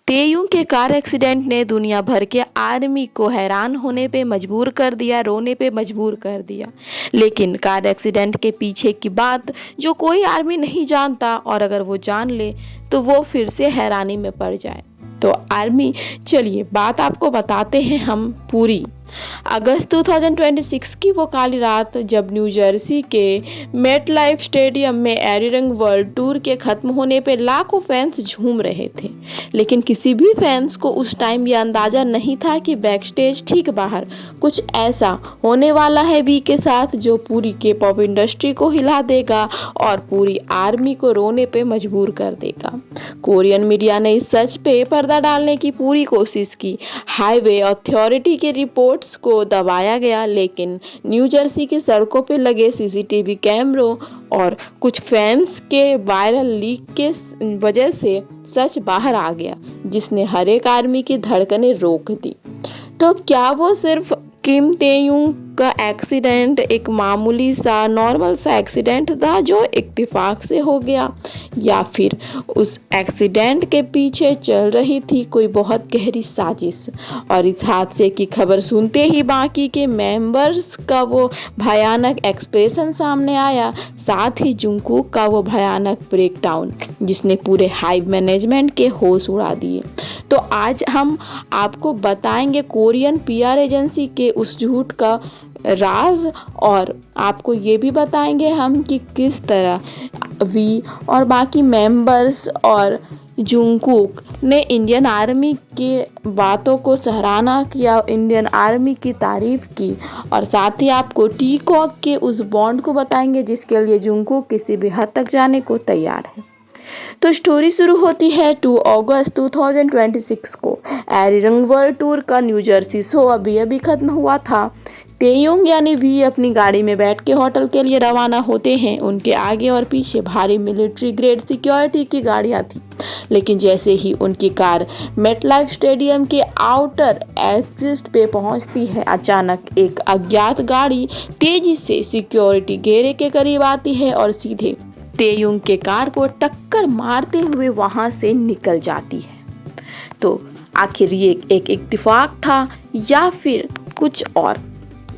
तेयूं के car accident ने दुनिया भर के आर्मी को हैरान होने पे मजबूर कर दिया, रोने पे मजबूर कर दिया। लेकिन कार एक्सीडेंट के पीछे की बात जो कोई आर्मी नहीं जानता, और अगर वो जान ले तो वो फिर से हैरानी में पड़ जाए। तो आर्मी, चलिए बात आपको बताते हैं हम पूरी। अगस्त 2026 की वो काली रात, जब न्यू जर्सी के मेट लाइफ स्टेडियम में एरिरंग वर्ल्ड टूर के खत्म होने पे लाखों फैंस झूम रहे थे। लेकिन किसी भी फैंस को उस टाइम ये अंदाजा नहीं था कि बैक स्टेज ठीक बाहर कुछ ऐसा होने वाला है वी के साथ, जो पूरी के पॉप इंडस्ट्री को हिला देगा और पूरी आर्मी को रोने पे मजबूर कर देगा। कोरियन मीडिया ने इस सच पे पर्दा डालने की पूरी कोशिश की। हाईवे अथॉरिटी के रिपोर्ट्स को दबाया गया, लेकिन न्यू जर्सी की सड़कों पे लगे सीसीटीवी कैमरों और कुछ फैंस के वायरल लीक के वजह से सच बाहर आ गया, जिसने हर एक आर्मी की धड़कनें रोक दी। तो क्या वो सिर्फ किम तेयुंग का एक्सीडेंट एक मामूली सा नॉर्मल सा एक्सीडेंट था जो इत्तेफाक से हो गया, या फिर उस एक्सीडेंट के पीछे चल रही थी कोई बहुत गहरी साजिश? और इस हादसे की खबर सुनते ही बाकी के मेंबर्स का वो भयानक एक्सप्रेशन सामने आया, साथ ही जुंगकुक का वो भयानक ब्रेकडाउन, जिसने पूरे हाइव मैनेजमेंट के होश उड़ा दिए। तो आज हम आपको बताएंगे कोरियन पीआर एजेंसी के उस झूठ का राज, और आपको ये भी बताएंगे हम कि किस तरह वी और बाकी मेंबर्स और जुंगकुक ने इंडियन आर्मी के बातों को सराहना किया, इंडियन आर्मी की तारीफ की, और साथ ही आपको टीकॉक के उस बॉन्ड को बताएंगे जिसके लिए जुंगकुक किसी भी हद तक जाने को तैयार है। तो स्टोरी शुरू होती है 2 अगस्त 2026 को। एरिरंग वर्ल्ड टूर का न्यू जर्सी शो अभी खत्म हुआ था। तेयुंग यानी वी अपनी गाड़ी में बैठ के होटल के लिए रवाना होते हैं। उनके आगे और पीछे भारी मिलिट्री ग्रेड सिक्योरिटी की गाड़ियां थी, लेकिन जैसे ही उनकी कार मेटलाइफ स्टेडियम के आउटर एग्जिट पे पहुंचती है, अचानक एक अज्ञात गाड़ी तेजी से सिक्योरिटी घेरे के करीब आती है और सीधे तेयुंग के कार को टक्कर मारते हुए वहां से निकल जाती है। तो आखिर ये एक इत्तेफाक था या फिर कुछ और?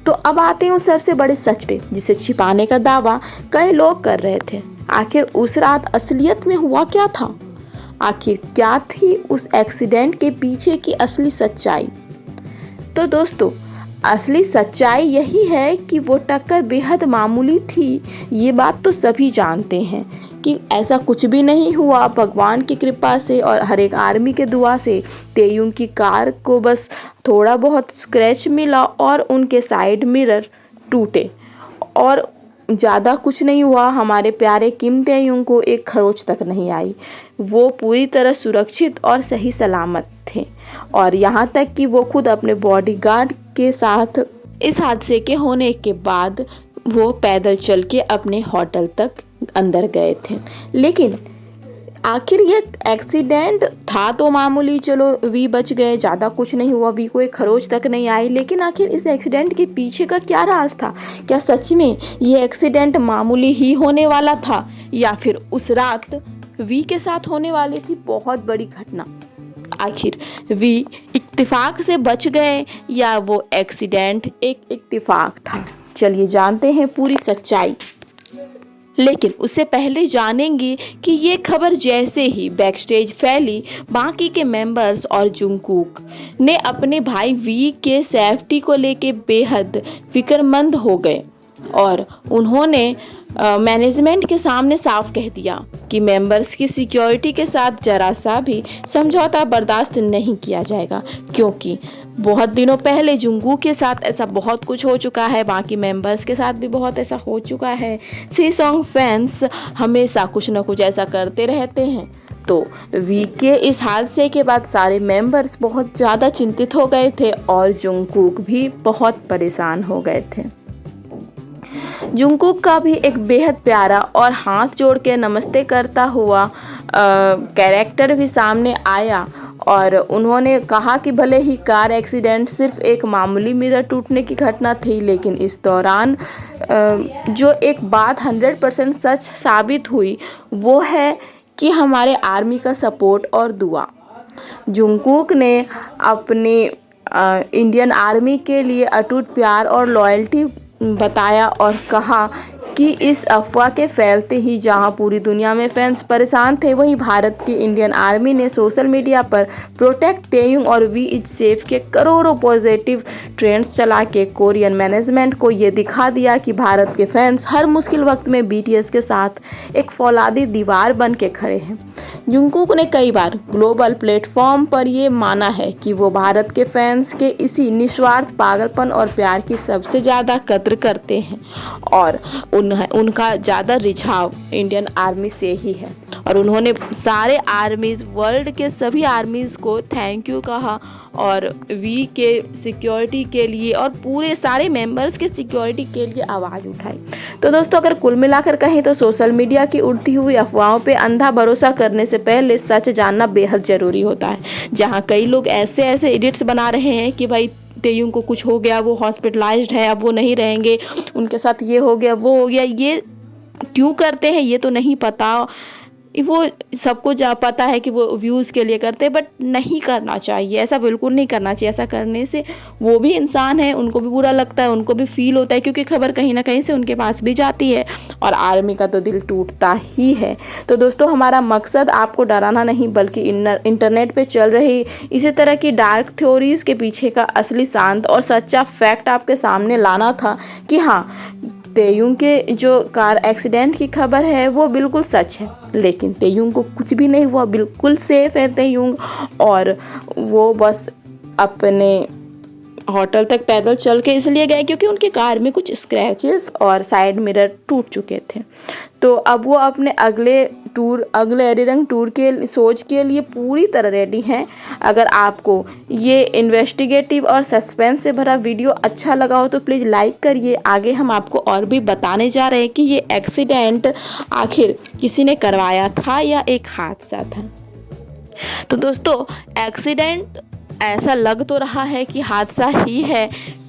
तो अब आते हैं उस सबसे बड़े सच पे, जिसे छिपाने का दावा कई लोग कर रहे थे। आखिर उस रात असलियत में हुआ क्या था? आखिर क्या थी उस एक्सीडेंट के पीछे की असली सच्चाई? तो दोस्तों, असली सच्चाई यही है कि वो टक्कर बेहद मामूली थी। ये बात तो सभी जानते हैं कि ऐसा कुछ भी नहीं हुआ। भगवान की कृपा से और हर एक आर्मी के दुआ से तेयुंग की कार को बस थोड़ा बहुत स्क्रैच मिला और उनके साइड मिरर टूटे, और ज़्यादा कुछ नहीं हुआ। हमारे प्यारे किम तेयुंग को एक खरोच तक नहीं आई। वो पूरी तरह सुरक्षित और सही सलामत थे, और यहाँ तक कि वो खुद अपने बॉडीगार्ड के साथ इस हादसे के होने के बाद वो पैदल चल के अपने होटल तक अंदर गए थे। लेकिन आखिर ये एक्सीडेंट था तो मामूली, चलो वी बच गए, ज़्यादा कुछ नहीं हुआ, वी को एक खरोच तक नहीं आई। लेकिन आखिर इस एक्सीडेंट के पीछे का क्या राज था? क्या सच में ये एक्सीडेंट मामूली ही होने वाला था, या फिर उस रात वी के साथ होने वाली थी बहुत बड़ी घटना? आखिर वी इत्तेफाक से बच गए या वो एक्सीडेंट एक इत्तेफाक था? चलिए जानते हैं पूरी सच्चाई। लेकिन उससे पहले जानेंगे कि ये खबर जैसे ही बैकस्टेज फैली, बाकी के मेंबर्स और जुंगकुक ने अपने भाई वी के सेफ्टी को लेके बेहद फिक्रमंद हो गए, और उन्होंने मैनेजमेंट के सामने साफ कह दिया कि मेंबर्स की सिक्योरिटी के साथ जरा सा भी समझौता बर्दाश्त नहीं किया जाएगा, क्योंकि बहुत दिनों पहले जुंगू के साथ ऐसा बहुत कुछ हो चुका है, बाकी मेंबर्स के साथ भी बहुत ऐसा हो चुका है। सीसॉन्ग फैंस हमेशा कुछ ना कुछ ऐसा करते रहते हैं। तो वी के इस हादसे के बाद सारे मेंबर्स बहुत ज़्यादा चिंतित हो गए थे, और जुंगकुक भी बहुत परेशान हो गए थे। जुंगकुक का भी एक बेहद प्यारा और हाथ जोड़ के नमस्ते करता हुआ कैरेक्टर भी सामने आया, और उन्होंने कहा कि भले ही कार एक्सीडेंट सिर्फ एक मामूली मिरर टूटने की घटना थी, लेकिन इस दौरान जो एक बात 100% सच साबित हुई वो है कि हमारे आर्मी का सपोर्ट और दुआ। जुंगकुक ने अपनी इंडियन आर्मी के लिए अटूट प्यार और लॉयल्टी बताया और कहा कि इस अफवाह के फैलते ही जहां पूरी दुनिया में फैंस परेशान थे, वहीं भारत की इंडियन आर्मी ने सोशल मीडिया पर प्रोटेक्ट तेयुंग और वी इज सेफ के करोड़ों पॉजिटिव ट्रेंड्स चला के कोरियन मैनेजमेंट को ये दिखा दिया कि भारत के फैंस हर मुश्किल वक्त में बीटीएस के साथ एक फौलादी दीवार बन के खड़े हैं। जुंगकुक ने कई बार ग्लोबल प्लेटफॉर्म पर ये माना है कि वो भारत के फैंस के इसी निस्वार्थ पागलपन और प्यार की सबसे ज़्यादा कद्र करते हैं और उनका ज़्यादा रिझाव इंडियन आर्मी से ही है। और उन्होंने सारे आर्मीज़, वर्ल्ड के सभी आर्मीज़ को थैंक यू कहा और वी के सिक्योरिटी के लिए और पूरे सारे मेंबर्स के सिक्योरिटी के लिए आवाज़ उठाई। तो दोस्तों, अगर कुल मिलाकर कहें तो सोशल मीडिया की उड़ती हुई अफवाहों पे अंधा भरोसा करने से पहले सच जानना बेहद ज़रूरी होता है। जहाँ कई लोग ऐसे एडिट्स बना रहे हैं कि भाई तेयुंग को कुछ हो गया, वो हॉस्पिटलाइज्ड है, अब वो नहीं रहेंगे, उनके साथ ये हो गया, वो हो गया। ये क्यों करते हैं ये तो नहीं पता, वो सबको पता है कि वो व्यूज़ के लिए करते हैं, बट नहीं करना चाहिए, ऐसा बिल्कुल नहीं करना चाहिए। ऐसा करने से वो भी इंसान है, उनको भी बुरा लगता है, उनको भी फील होता है, क्योंकि खबर कहीं ना कहीं से उनके पास भी जाती है और आर्मी का तो दिल टूटता ही है। तो दोस्तों, हमारा मकसद आपको डराना नहीं, बल्कि इंटरनेट पे चल रही इसी तरह की डार्क थ्योरीज़ के पीछे का असली शांत और सच्चा फैक्ट आपके सामने लाना था कि हाँ, तेयुंग के जो कार एक्सीडेंट की खबर है वो बिल्कुल सच है, लेकिन तेयुंग को कुछ भी नहीं हुआ, बिल्कुल सेफ है तेयुंग। और वो बस अपने होटल तक पैदल चल के इसलिए गए क्योंकि उनके कार में कुछ स्क्रैचेस और साइड मिरर टूट चुके थे। तो अब वो अपने अगले एडिरंग टूर के सोच के लिए पूरी तरह रेडी हैं। अगर आपको ये इन्वेस्टिगेटिव और सस्पेंस से भरा वीडियो अच्छा लगा हो तो प्लीज़ लाइक करिए। आगे हम आपको और भी बताने जा रहे हैं कि ये एक्सीडेंट आखिर किसी ने करवाया था या एक हादसा था। तो दोस्तों, एक्सीडेंट ऐसा लग तो रहा है कि हादसा ही है,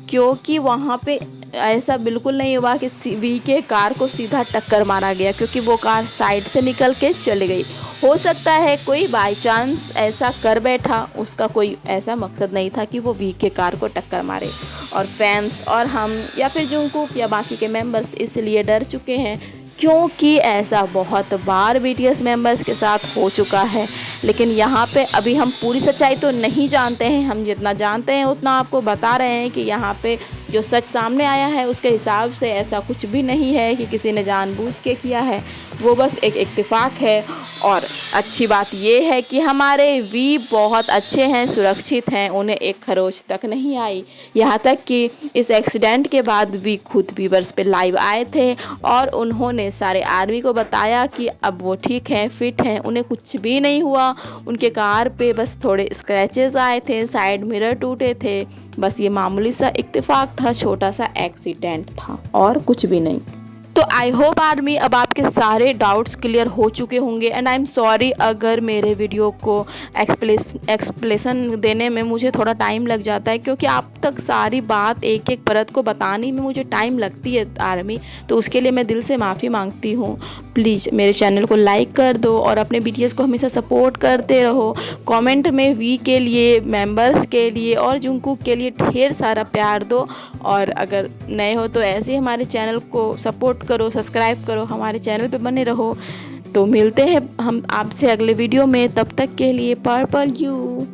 क्योंकि वहाँ पे ऐसा बिल्कुल नहीं हुआ कि वी के कार को सीधा टक्कर मारा गया, क्योंकि वो कार साइड से निकल के चली गई। हो सकता है कोई बाय चांस ऐसा कर बैठा, उसका कोई ऐसा मकसद नहीं था कि वो वी के कार को टक्कर मारे। और फैंस और हम या फिर जुंगकुक या बाकी के मेंबर्स इसलिए डर चुके हैं क्योंकि ऐसा बहुत बार बीटीएस मेंबर्स के साथ हो चुका है। लेकिन यहाँ पे अभी हम पूरी सच्चाई तो नहीं जानते हैं, हम जितना जानते हैं उतना आपको बता रहे हैं कि यहाँ पे जो सच सामने आया है उसके हिसाब से ऐसा कुछ भी नहीं है कि किसी ने जानबूझ के किया है, वो बस एक इत्तेफाक है। और अच्छी बात ये है कि हमारे वी बहुत अच्छे हैं, सुरक्षित हैं, उन्हें एक खरोच तक नहीं आई। यहाँ तक कि इस एक्सीडेंट के बाद वी खुद व्यूअर्स पे लाइव आए थे और उन्होंने सारे आर्मी को बताया कि अब वो ठीक हैं, फिट हैं, उन्हें कुछ भी नहीं हुआ। उनके कार पे बस थोड़े स्क्रैचेस आए थे, साइड मिरर टूटे थे, बस ये मामूली सा इत्तेफाक था, छोटा सा एक्सीडेंट था और कुछ भी नहीं। तो आई होप आर्मी अब आपके सारे डाउट्स क्लियर हो चुके होंगे। एंड आई एम सॉरी अगर मेरे वीडियो को एक्सप्लेसन देने में मुझे थोड़ा टाइम लग जाता है, क्योंकि आप तक सारी बात एक एक परत को बताने में मुझे टाइम लगती है आर्मी, तो उसके लिए मैं दिल से माफ़ी मांगती हूँ। प्लीज़ मेरे चैनल को लाइक कर दो और अपने बीटीएस को हमेशा सपोर्ट करते रहो। कमेंट में वी के लिए, मेंबर्स के लिए और जुंगकुक के लिए ढेर सारा प्यार दो। और अगर नए हो तो ऐसे ही हमारे चैनल को सपोर्ट करो, सब्सक्राइब करो, हमारे चैनल पे बने रहो। तो मिलते हैं हम आपसे अगले वीडियो में, तब तक के लिए पर्पल यू।